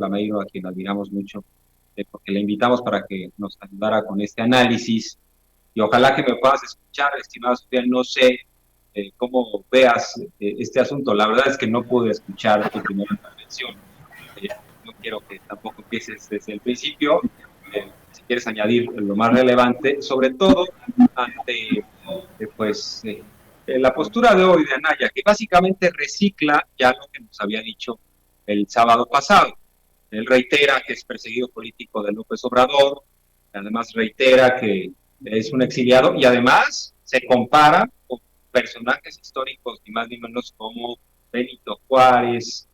Lameiro, a quien admiramos mucho, porque le invitamos para que nos ayudara con este análisis. Y ojalá que me puedas escuchar, estimada Sofía. No sé cómo veas este asunto. La verdad es que no pude escuchar tu primera intervención. Eh, no quiero que tampoco empieces desde el principio. Si quieres añadir lo más relevante, sobre todo ante la postura de hoy de Anaya, que básicamente recicla ya lo que nos había dicho el sábado pasado. Él reitera que es perseguido político de López Obrador, además reitera que es un exiliado y además se compara con personajes históricos ni más ni menos como Benito Juárez,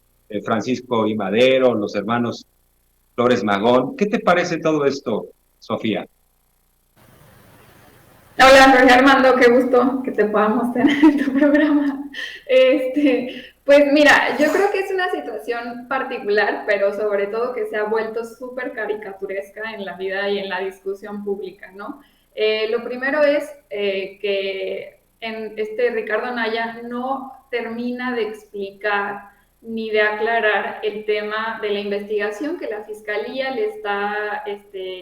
Francisco I. Madero, los hermanos Flores Magón. ¿Qué te parece todo esto, Sofía? Hola, Jorge Armando, qué gusto que te podamos tener en tu programa. Pues mira, yo creo que es una situación particular, pero sobre todo que se ha vuelto súper caricaturesca en la vida y en la discusión pública, ¿no? Lo primero es que en Ricardo Anaya no termina de explicar ni de aclarar el tema de la investigación que la fiscalía le está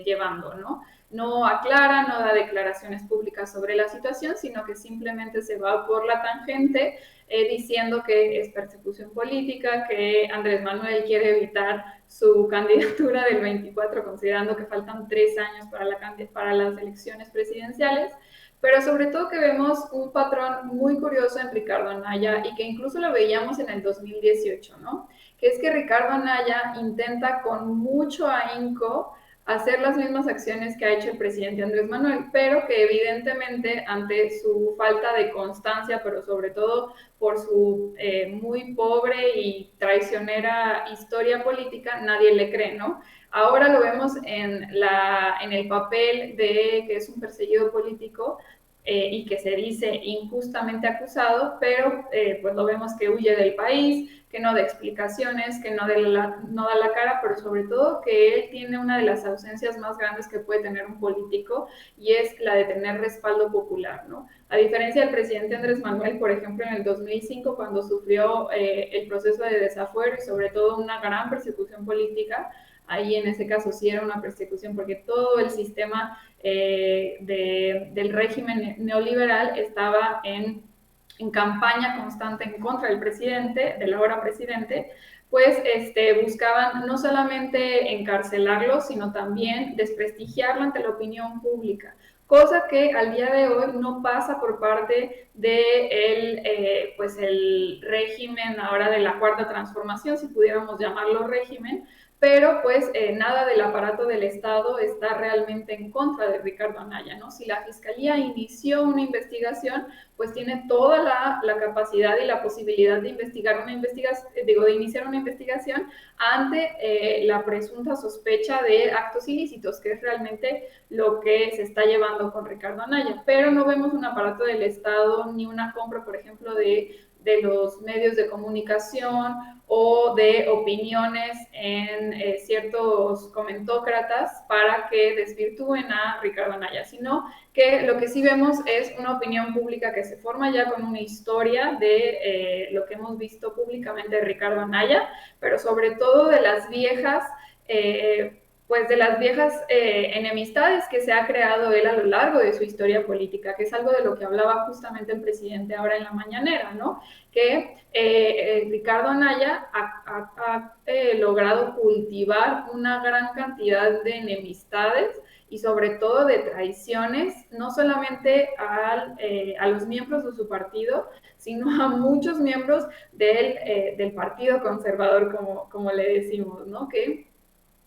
llevando, ¿no? No aclara, no da declaraciones públicas sobre la situación, sino que simplemente se va por la tangente diciendo que es persecución política, que Andrés Manuel quiere evitar su candidatura del 24, considerando que faltan 3 años para las elecciones presidenciales, pero sobre todo que vemos un patrón muy curioso en Ricardo Anaya y que incluso lo veíamos en el 2018, ¿no? Que es que Ricardo Anaya intenta con mucho ahínco hacer las mismas acciones que ha hecho el presidente Andrés Manuel, pero que evidentemente ante su falta de constancia, pero sobre todo por su muy pobre y traicionera historia política, nadie le cree, ¿no? Ahora lo vemos en el papel de que es un perseguido político y que se dice injustamente acusado, pero pues lo vemos que huye del país, que no da explicaciones, que no da la cara, pero sobre todo que él tiene una de las ausencias más grandes que puede tener un político y es la de tener respaldo popular, ¿no? A diferencia del presidente Andrés Manuel, por ejemplo, en el 2005, cuando sufrió el proceso de desafuero y sobre todo una gran persecución política, ahí en ese caso sí era una persecución porque todo el sistema del régimen neoliberal estaba en campaña constante en contra del presidente, del ahora presidente, pues buscaban no solamente encarcelarlo, sino también desprestigiarlo ante la opinión pública, cosa que al día de hoy no pasa por parte de pues el régimen ahora de la Cuarta Transformación, si pudiéramos llamarlo régimen, pero pues nada del aparato del Estado está realmente en contra de Ricardo Anaya, ¿no? Si la Fiscalía inició una investigación, pues tiene toda la capacidad y la posibilidad de de iniciar una investigación ante la presunta sospecha de actos ilícitos, que es realmente lo que se está llevando con Ricardo Anaya. Pero no vemos un aparato del Estado ni una compra, por ejemplo, de los medios de comunicación o de opiniones en ciertos comentócratas para que desvirtúen a Ricardo Anaya, sino que lo que sí vemos es una opinión pública que se forma ya con una historia de lo que hemos visto públicamente de Ricardo Anaya, pero sobre todo de las viejas pues de las viejas enemistades que se ha creado él a lo largo de su historia política, que es algo de lo que hablaba justamente el presidente ahora en la mañanera, ¿no? Que Ricardo Anaya ha logrado cultivar una gran cantidad de enemistades y sobre todo de traiciones, no solamente a los miembros de su partido, sino a muchos miembros del Partido Conservador, como le decimos, ¿no? Que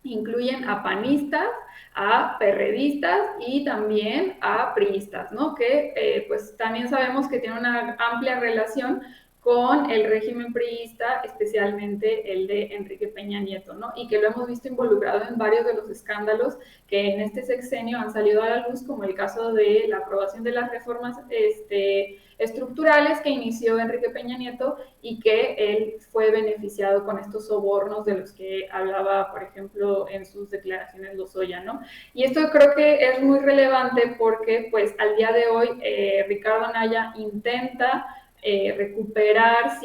incluyen a panistas, a perredistas y también a priistas, ¿no? Que pues también sabemos que tiene una amplia relación con el régimen priista, especialmente el de Enrique Peña Nieto, ¿no? Y que lo hemos visto involucrado en varios de los escándalos que en este sexenio han salido a la luz, como el caso de la aprobación de las reformas estructurales que inició Enrique Peña Nieto y que él fue beneficiado con estos sobornos de los que hablaba, por ejemplo, en sus declaraciones Lozoya, ¿no? Y esto creo que es muy relevante porque, pues, al día de hoy, Ricardo Anaya intenta recuperar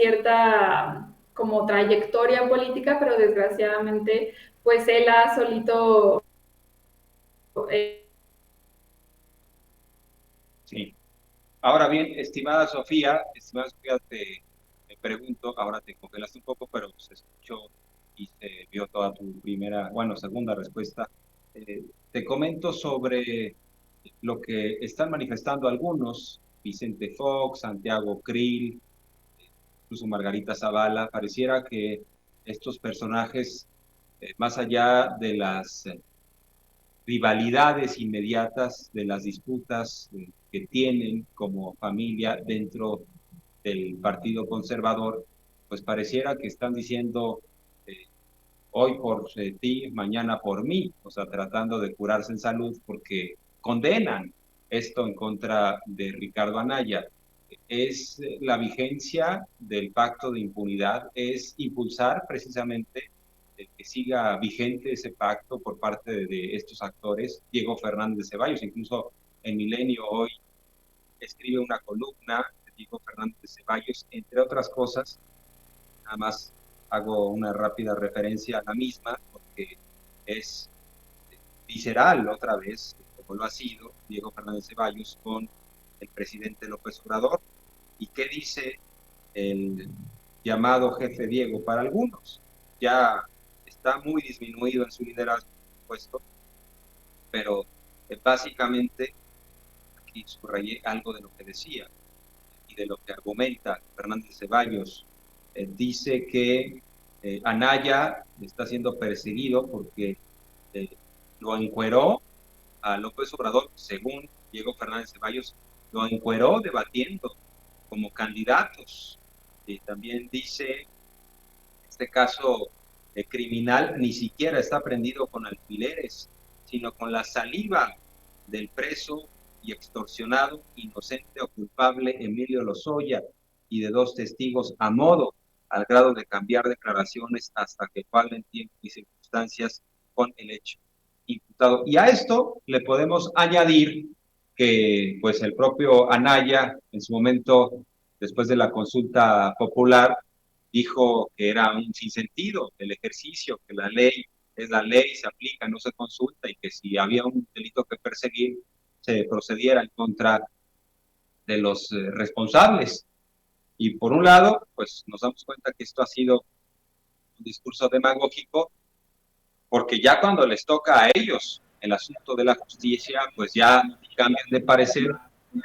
como trayectoria política, pero desgraciadamente pues él ha solito eh, Sí. Ahora bien, estimada Sofía, te pregunto, ahora te congelaste un poco, pero se escuchó y se vio toda tu primera, bueno, segunda respuesta. Te comento sobre lo que están manifestando algunos, Vicente Fox, Santiago Krill, incluso Margarita Zavala. Pareciera que estos personajes, más allá de las rivalidades inmediatas, de las disputas que tienen como familia dentro del Partido Conservador, pues pareciera que están diciendo eh, hoy por ti, mañana por mí, o sea, tratando de curarse en salud porque condenan esto en contra de Ricardo Anaya. Es la vigencia del pacto de impunidad, es impulsar precisamente que siga vigente ese pacto por parte de estos actores. Diego Fernández de Ceballos, incluso en Milenio hoy escribe una columna de Diego Fernández de Ceballos, entre otras cosas. Nada más hago una rápida referencia a la misma porque es visceral otra vez, como lo ha sido Diego Fernández Ceballos con el presidente López Obrador. ¿Y qué dice el llamado jefe Diego? Para algunos ya está muy disminuido en su liderazgo, por supuesto, pero básicamente aquí subrayé algo de lo que decía y de lo que argumenta Fernández Ceballos. Dice que Anaya está siendo perseguido porque eh, lo encueró a López Obrador, según Diego Fernández Ceballos, lo encueró debatiendo como candidatos. Y también dice, este caso criminal ni siquiera está prendido con alfileres, sino con la saliva del preso y extorsionado, inocente o culpable Emilio Lozoya y de dos testigos a modo, al grado de cambiar declaraciones hasta que falten tiempo y circunstancias con el hecho imputado. Y a esto le podemos añadir que pues el propio Anaya en su momento, después de la consulta popular, dijo que era un sinsentido el ejercicio, que la ley es la ley, se aplica, no se consulta y que si había un delito que perseguir, se procediera en contra de los responsables. Y por un lado, pues nos damos cuenta que esto ha sido un discurso demagógico, porque ya cuando les toca a ellos el asunto de la justicia, pues ya cambian de parecer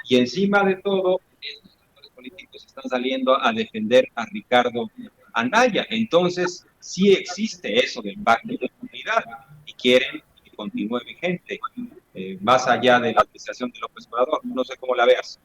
y encima de todo, estos actores políticos están saliendo a defender a Ricardo Anaya. Entonces, sí existe eso del pacto de impunidad y quieren que continúe vigente, más allá de la administración de López Obrador. No sé cómo la veas.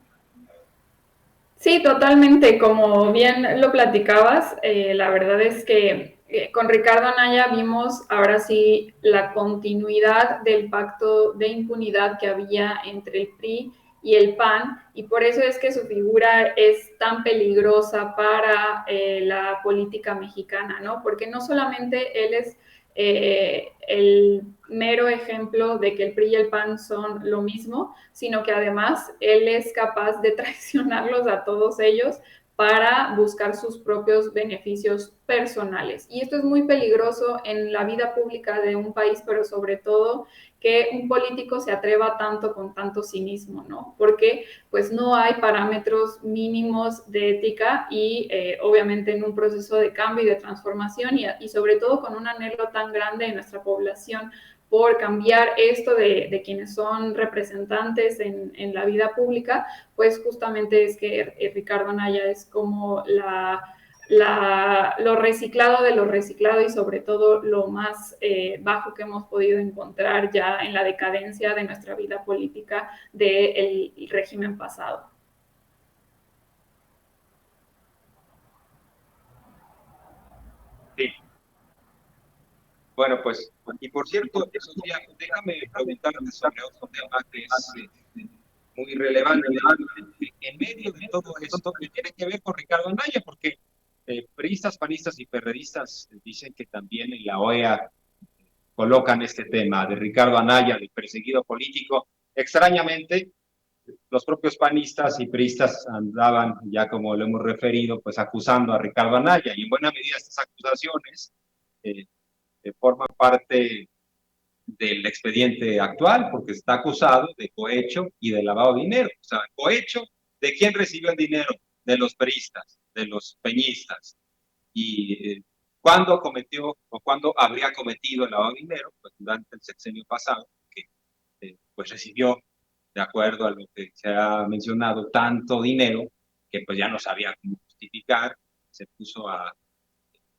Sí, totalmente. Como bien lo platicabas, la verdad es que con Ricardo Anaya vimos ahora sí la continuidad del pacto de impunidad que había entre el PRI y el PAN, y por eso es que su figura es tan peligrosa para la política mexicana, ¿no? Porque no solamente él es el mero ejemplo de que el PRI y el PAN son lo mismo, sino que además él es capaz de traicionarlos a todos ellos para buscar sus propios beneficios personales. Y esto es muy peligroso en la vida pública de un país, pero sobre todo que un político se atreva tanto con tanto cinismo, ¿no? Porque pues no hay parámetros mínimos de ética y obviamente en un proceso de cambio y de transformación y sobre todo con un anhelo tan grande de nuestra población por cambiar esto de quienes son representantes en la vida pública, pues justamente es que Ricardo Anaya es como lo reciclado de lo reciclado y sobre todo lo más bajo que hemos podido encontrar ya en la decadencia de nuestra vida política del régimen pasado. Sí. Bueno, pues, y por cierto, Sofía, déjame preguntarte sobre otro tema que es muy relevante en medio de todo esto, que tiene que ver con Ricardo Anaya, porque priistas, panistas y perredistas dicen que también en la OEA colocan este tema de Ricardo Anaya, el perseguido político. Extrañamente, los propios panistas y priistas andaban, ya como lo hemos referido, pues acusando a Ricardo Anaya, y en buena medida estas acusaciones eh, forman parte del expediente actual, porque está acusado de cohecho y de lavado de dinero. O sea, cohecho, ¿de quién recibió el dinero? De los priistas, de los peñistas. Y ¿cuándo cometió o cuándo habría cometido el lavado de dinero? Pues durante el sexenio pasado, que pues recibió, de acuerdo a lo que se ha mencionado, tanto dinero que pues ya no sabía cómo justificar, se puso a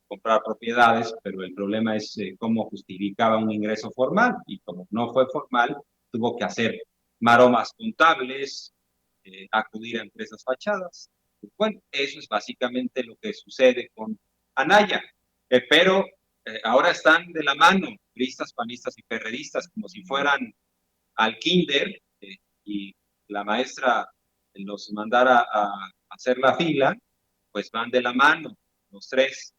comprar propiedades, pero el problema es cómo justificaba un ingreso formal, y como no fue formal, tuvo que hacer maromas contables, acudir a empresas fachadas. Bueno, eso es básicamente lo que sucede con Anaya, pero ahora están de la mano, priistas, panistas y perredistas, como si fueran al kinder, y la maestra los mandara a hacer la fila, pues van de la mano los tres,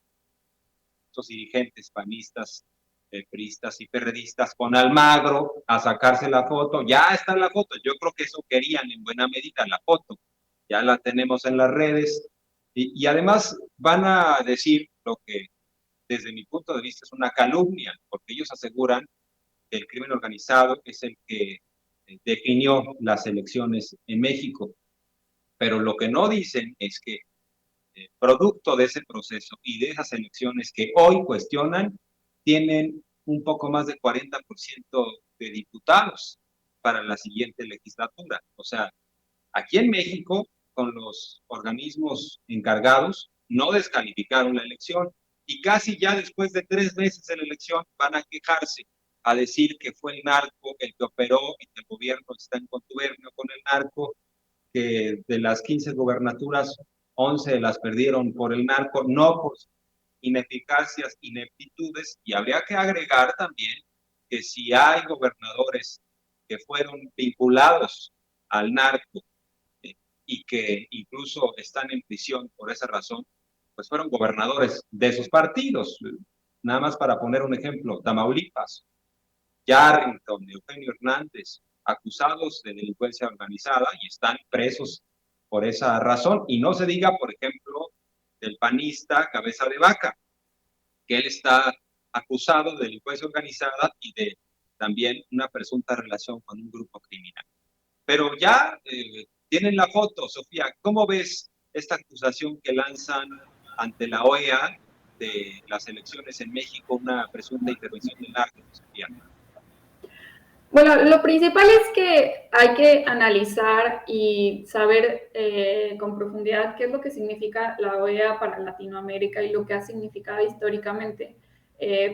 estos dirigentes panistas, priistas y perredistas, con Almagro a sacarse la foto. Ya está la foto, yo creo que eso querían en buena medida, la foto. Ya la tenemos en las redes, y además van a decir lo que desde mi punto de vista es una calumnia, porque ellos aseguran que el crimen organizado es el que definió las elecciones en México, pero lo que no dicen es que producto de ese proceso y de esas elecciones que hoy cuestionan, tienen un poco más de 40% de diputados para la siguiente legislatura. O sea, aquí en México, con los organismos encargados, no descalificaron la elección, y casi ya después de 3 meses de la elección van a quejarse, a decir que fue el narco el que operó y que el gobierno está en contubernio con el narco, que de las 15 gobernaturas, 11 las perdieron por el narco, no por ineficacias, ineptitudes, y habría que agregar también que si hay gobernadores que fueron vinculados al narco, eh, y que incluso están en prisión por esa razón, pues fueron gobernadores de esos partidos. Nada más para poner un ejemplo, Tamaulipas, Yarrington, Eugenio Hernández, acusados de delincuencia organizada y están presos por esa razón. Y no se diga, por ejemplo, del panista Cabeza de Vaca, que él está acusado de delincuencia organizada y de también una presunta relación con un grupo criminal. Pero ya tienen la foto, Sofía. ¿Cómo ves esta acusación que lanzan ante la OEA de las elecciones en México, una presunta intervención del narco, Sofía? Bueno, lo principal es que hay que analizar y saber con profundidad qué es lo que significa la OEA para Latinoamérica y lo que ha significado históricamente.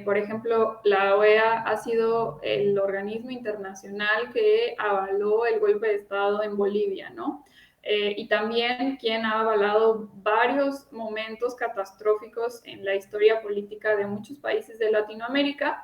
Por ejemplo, la OEA ha sido el organismo internacional que avaló el golpe de Estado en Bolivia, ¿no? Y también quien ha avalado varios momentos catastróficos en la historia política de muchos países de Latinoamérica.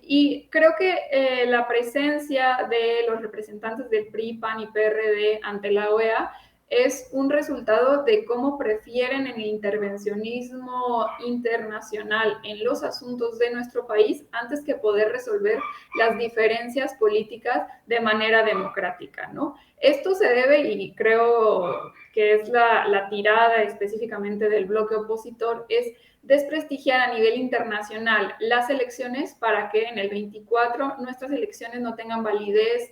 Y creo que la presencia de los representantes del PRI, PAN y PRD ante la OEA es un resultado de cómo prefieren el intervencionismo internacional en los asuntos de nuestro país antes que poder resolver las diferencias políticas de manera democrática, ¿no? Esto se debe, y creo que es la tirada específicamente del bloque opositor, es desprestigiar a nivel internacional las elecciones para que en el 24 nuestras elecciones no tengan validez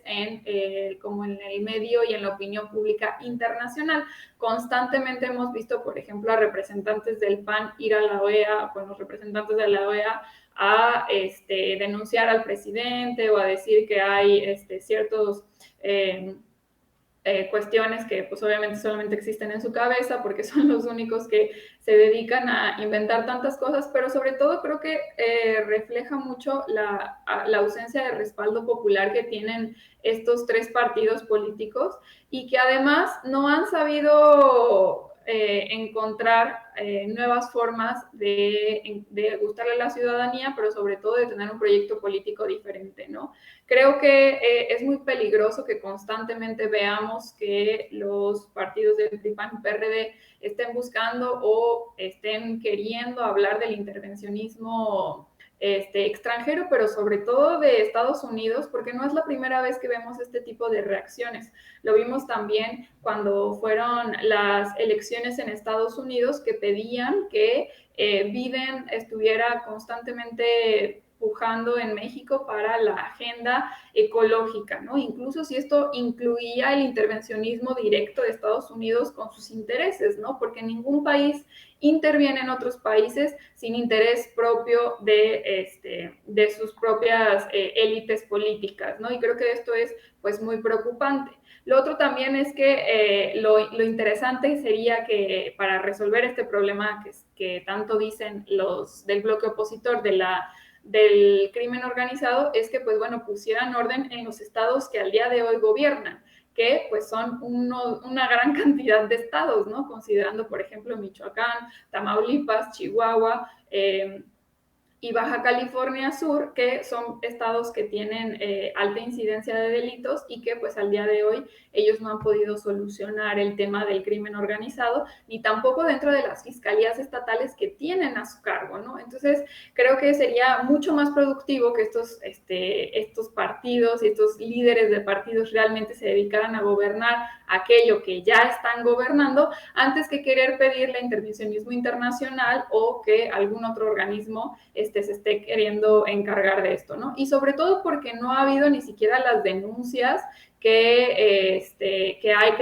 como en el medio y en la opinión pública internacional. Constantemente hemos visto, por ejemplo, a representantes del PAN ir a la OEA, con los representantes de la OEA, a denunciar al presidente o a decir que hay ciertos cuestiones que pues obviamente solamente existen en su cabeza porque son los únicos que se dedican a inventar tantas cosas, pero sobre todo creo que refleja mucho la ausencia de respaldo popular que tienen estos tres partidos políticos y que además no han sabido encontrar nuevas formas de gustarle a la ciudadanía, pero sobre todo de tener un proyecto político diferente, ¿no? Creo que es muy peligroso que constantemente veamos que los partidos del PRI, PAN y PRD estén buscando o estén queriendo hablar del intervencionismo extranjero, pero sobre todo de Estados Unidos, porque no es la primera vez que vemos este tipo de reacciones. Lo vimos también cuando fueron las elecciones en Estados Unidos, que pedían que Biden estuviera constantemente pujando en México para la agenda ecológica, ¿no? Incluso si esto incluía el intervencionismo directo de Estados Unidos con sus intereses, ¿no? Porque ningún país interviene en otros países sin interés propio de sus propias élites políticas, ¿no? Y creo que esto es pues muy preocupante. Lo otro también es que lo interesante sería que para resolver este problema que tanto dicen los del bloque opositor del crimen organizado es que, pues bueno, pusieran orden en los estados que al día de hoy gobiernan, que pues son una gran cantidad de estados, ¿no? Considerando, por ejemplo, Michoacán, Tamaulipas, Chihuahua, y Baja California Sur, que son estados que tienen alta incidencia de delitos y que pues al día de hoy ellos no han podido solucionar el tema del crimen organizado, ni tampoco dentro de las fiscalías estatales que tienen a su cargo, ¿no? Entonces creo que sería mucho más productivo que estos partidos y estos líderes de partidos realmente se dedicaran a gobernar aquello que ya están gobernando antes que querer pedirle intervencionismo internacional o que algún otro organismo se esté queriendo encargar de esto, ¿no? Y sobre todo porque no ha habido ni siquiera las denuncias que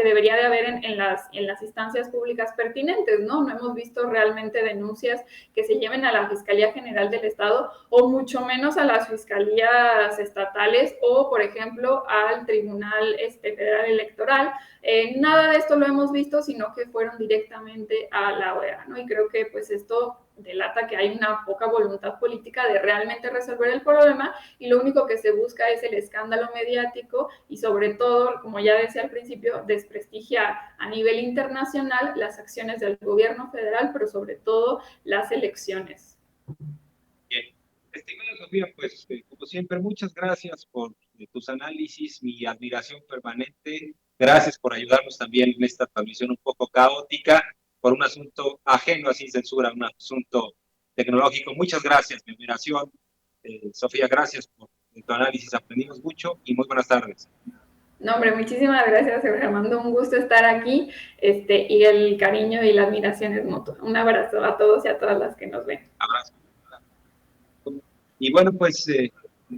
debería de haber en las instancias públicas pertinentes, ¿no? No hemos visto realmente denuncias que se lleven a la Fiscalía General del Estado o mucho menos a las fiscalías estatales o, por ejemplo, al Tribunal Federal Electoral. Nada de esto lo hemos visto, sino que fueron directamente a la OEA, ¿no? Y creo que pues esto delata que hay una poca voluntad política de realmente resolver el problema y lo único que se busca es el escándalo mediático y sobre todo, como ya decía al principio, desprestigiar a nivel internacional las acciones del gobierno federal, pero sobre todo las elecciones. Bien. Estimada Sofía, pues como siempre, muchas gracias por tus análisis, mi admiración permanente. Gracias por ayudarnos también en esta transmisión un poco caótica por un asunto ajeno a Sin Censura, un asunto tecnológico. Muchas gracias, mi admiración. Sofía, gracias por tu análisis, aprendimos mucho y muy buenas tardes. No, hombre, muchísimas gracias, Armando. Un gusto estar aquí y el cariño y la admiración es mutua. Un abrazo a todos y a todas las que nos ven. Abrazo. Y bueno, pues